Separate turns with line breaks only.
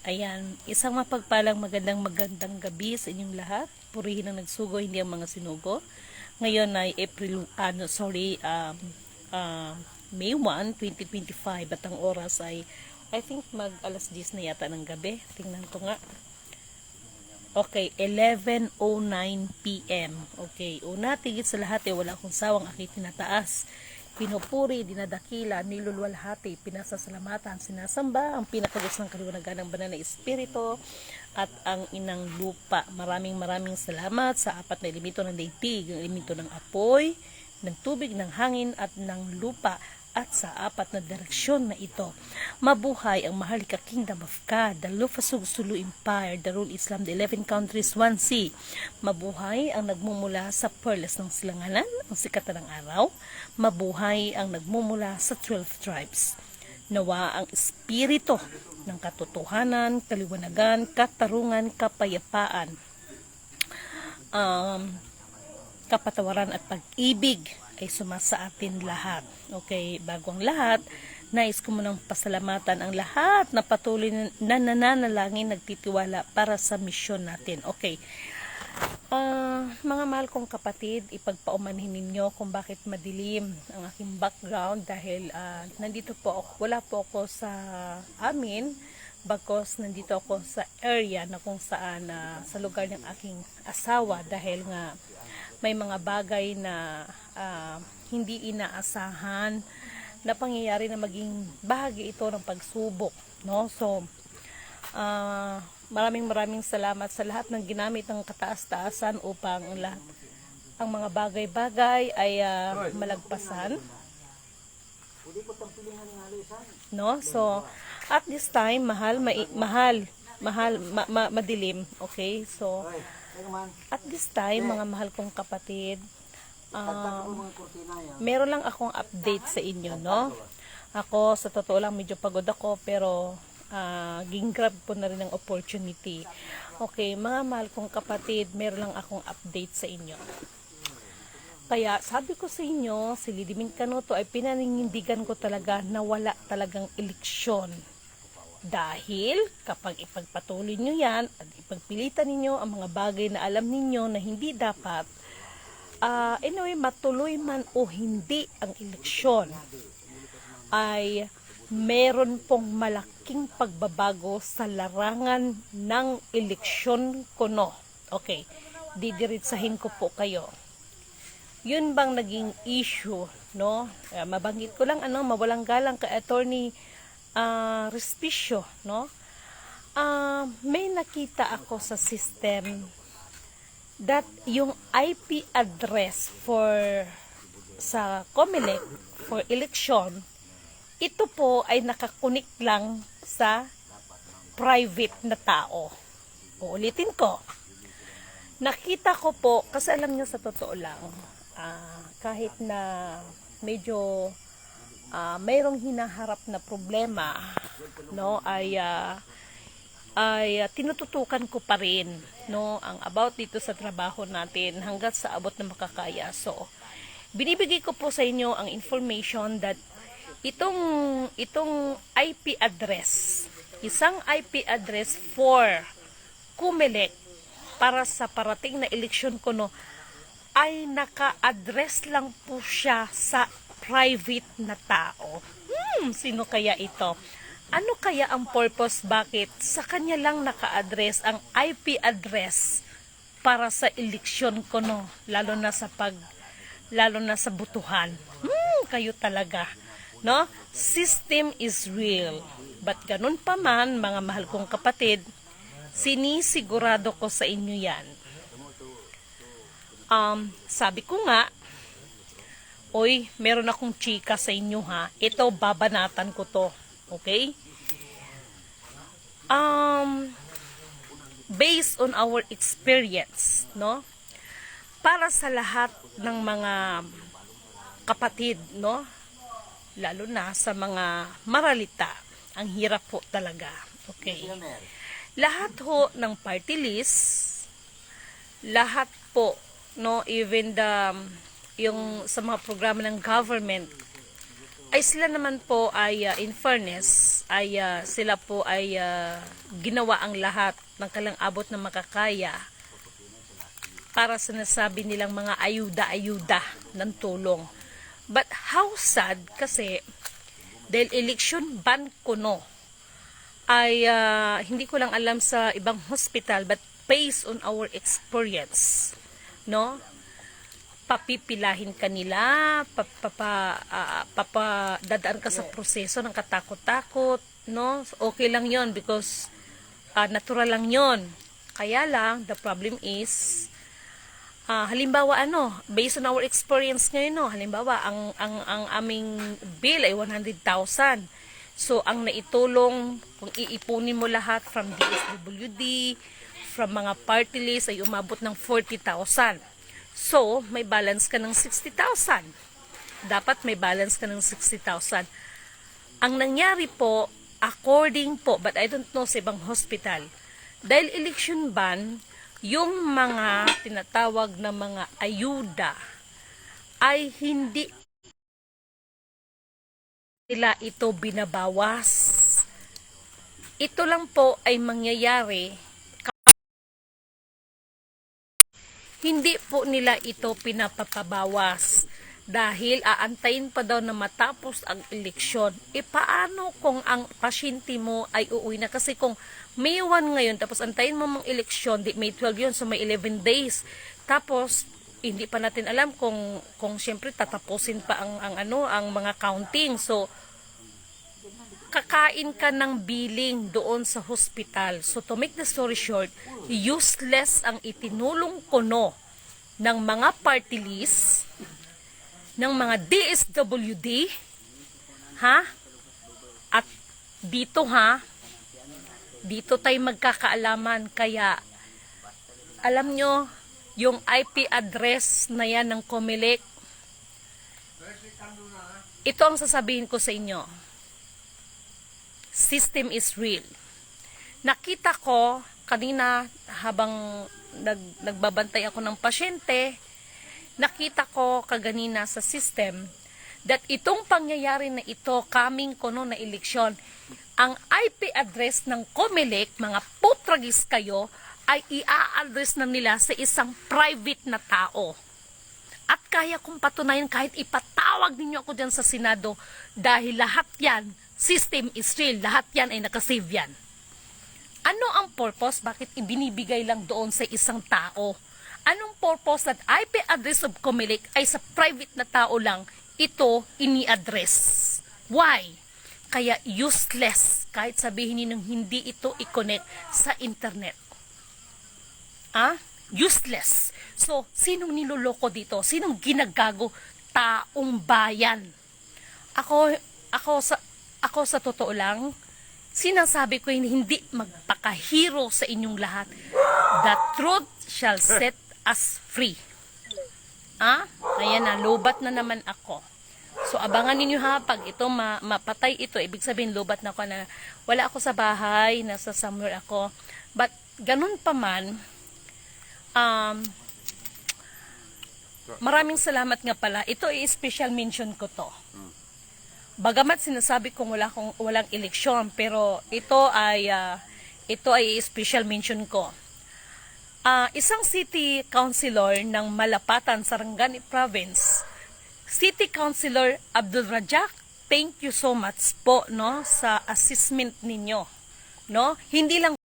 Ayan, isang mapagpalang magandang gabi sa inyong lahat. Purihin ang nagsugo, hindi ang mga sinugo. Ngayon ay May 1, 2025 at ang oras ay I think mag alas 10 na yata ng gabi. Tingnan ko nga. Okay, 11:09 PM. Okay, una tigit sa lahat wala akong sawang aking tinataas. Pinupuri, dinadakila, nilulwalhati, pinasasalamatan, sinasamba ang pinakagos ng kaliwanagan ng banal na espiritu at ang inang lupa. Maraming salamat sa apat na elemento ng daigdig, ang elemento ng apoy, ng tubig, ng hangin at ng lupa, at sa apat na direksyon na ito. Mabuhay ang Maharlika Kingdom of God, the Lufasug Sulu Empire, the Rule Islam, the 11 countries, 1 sea. Mabuhay ang nagmumula sa perlas ng silanganan, ang sikatan ng araw. Mabuhay ang nagmumula sa 12 tribes. Nawa ang espiritu ng katotohanan, kaliwanagan, katarungan, kapayapaan, kapatawaran at pag-ibig ay sumasa atin lahat. Okay, bago ang lahat, nais ko munang pasalamatan ang lahat na patuloy na nananalangin, nagtitiwala para sa misyon natin. Okay, mga mahal kong kapatid, ipagpaumanhin ninyo kung bakit madilim ang aking background dahil nandito po ako, wala po ako sa amin, bagkos nandito ako sa area na kung saan sa lugar ng aking asawa dahil nga may mga bagay na hindi inaasahan na pangyayari na maging bahagi ito ng pagsubok, no? So maraming salamat sa lahat ng ginamit ng kataas-taasan upang ang mga bagay-bagay ay malagpasan, no? So at this time madilim. Okay, so at this time, mga mahal kong kapatid, meron lang akong update sa inyo, no? Ako, sa totoo lang, medyo pagod ako, pero gingrab po na rin ang opportunity. Okay, mga mahal kong kapatid, meron lang akong update sa inyo. Kaya, sabi ko sa inyo, si Lidimin Canuto ay pinanindigan ko talaga na wala talagang eleksyon. Dahil kapag ipagpatuloy nyo yan at ipagpilitan ninyo ang mga bagay na alam ninyo na hindi dapat, anyway, matuloy man o hindi ang eleksyon, ay meron pong malaking pagbabago sa larangan ng eleksyon kuno. Okay, didiritsahin ko po kayo. Yun bang naging issue, no? Mabanggit ko lang, mawalang galang kay Attorney Respicio, no? May nakita ako sa system that yung IP address sa COMELEC for election, ito po ay nakakunik lang sa private na tao. Uulitin ko. Nakita ko po, kasi alam niyo sa totoo lang, kahit na medyo mayroong hinaharap na problema, no, ay tinututukan ko pa rin, no, ang about dito sa trabaho natin hanggat sa abot na makakaya. So binibigay ko po sa inyo ang information that itong IP address, isang IP address for COMELEC para sa parating na eleksyon kuno, ay naka-address lang po siya sa private na tao. Sino kaya ito? Ano kaya ang purpose? Bakit sa kanya lang naka-address ang IP address para sa eleksyon ko, no? Lalo na sa butuhan. Kayo talaga, no? System is real. But ganun pa man, mga mahal kong kapatid, sinisigurado ko sa inyo yan. Sabi ko nga, meron akong chika sa inyo, ha. Ito, babanatan ko to. Okay? Based on our experience, no? Para sa lahat ng mga kapatid, no? Lalo na sa mga maralita, ang hirap po talaga. Okay? Lahat ho ng party list, lahat po, no? Even yung sa mga programa ng government, ay sila naman po ay in fairness ay sila po ay ginawa ang lahat ng kalang abot na makakaya para sa nasabi nilang mga ayuda-ayuda ng tulong. But how sad kasi dahil election ban kuno ay hindi ko lang alam sa ibang hospital, but based on our experience, no, papipilahin ka nila, dadaan ka sa proseso ng katakot-takot, no? Okay lang yon because natural lang yon. Kaya lang, the problem is, halimbawa based on our experience ngayon, no, halimbawa, ang aming bill ay 100,000. So, ang naitulong, kung iipunin mo lahat from DSWD, from mga party list, ay umabot ng 40,000. So, may balance ka ng 60,000. Dapat may balance ka ng 60,000. Ang nangyari po, according po, but I don't know sa ibang hospital, dahil election ban, yung mga tinatawag na mga ayuda ay hindi nila ito binabawas. Ito lang po ay mangyayari, hindi po nila ito pinapapabawas dahil aantayin pa daw na matapos ang eleksyon. E paano kung ang pasyente mo ay uuwi na? Kasi kung May 1 ngayon, tapos antayin mo mong eleksyon, May 12 yun, so may 11 days. Tapos, hindi pa natin alam kung siyempre tatapusin pa ang mga counting. So, kakain ka ng billing doon sa hospital. So, to make the story short, useless ang itinulong kuno ng mga party list, ng mga DSWD, at dito tayo magkakaalaman. Kaya, alam nyo, yung IP address na yan ng COMELEC, ito ang sasabihin ko sa inyo. System is real. Nakita ko kanina habang nagbabantay ako ng pasyente, nakita ko kaganina sa system that itong pangyayari na ito, coming kuno na eleksyon, ang IP address ng COMELEC, mga putragis kayo, ay i-address na nila sa isang private na tao. At kaya kong patunayan kahit ipatawag ninyo ako dyan sa Senado dahil lahat yan, system is real, lahat yan ay nakasave yan. Ano ang purpose? Bakit ibinibigay lang doon sa isang tao? Anong purpose that IP address of COMELEC ay sa private na tao lang ito ini-address? Why? Kaya useless kahit sabihin ninyong hindi ito i-connect sa internet. Useless. So, sinong niloloko dito? Sinong ginagago? Taong bayan. Ako sa totoo lang, sinasabi ko hindi magpakahiro sa inyong lahat. The truth shall set us free. Ayan na, lobat na naman ako. So, abangan ninyo pag ito mapatay ito, ibig sabihin lobat na ako na wala ako sa bahay, nasa somewhere ako. But, ganun pa man, maraming salamat nga pala. Ito ay special mention ko to. Bagamat sinasabi kong walang eleksyon, pero ito ay special mention ko. Isang city councilor ng Malapatan, Sarangani Province, City Councilor Abdul Rajak, thank you so much po sa assessment ninyo. Hindi lang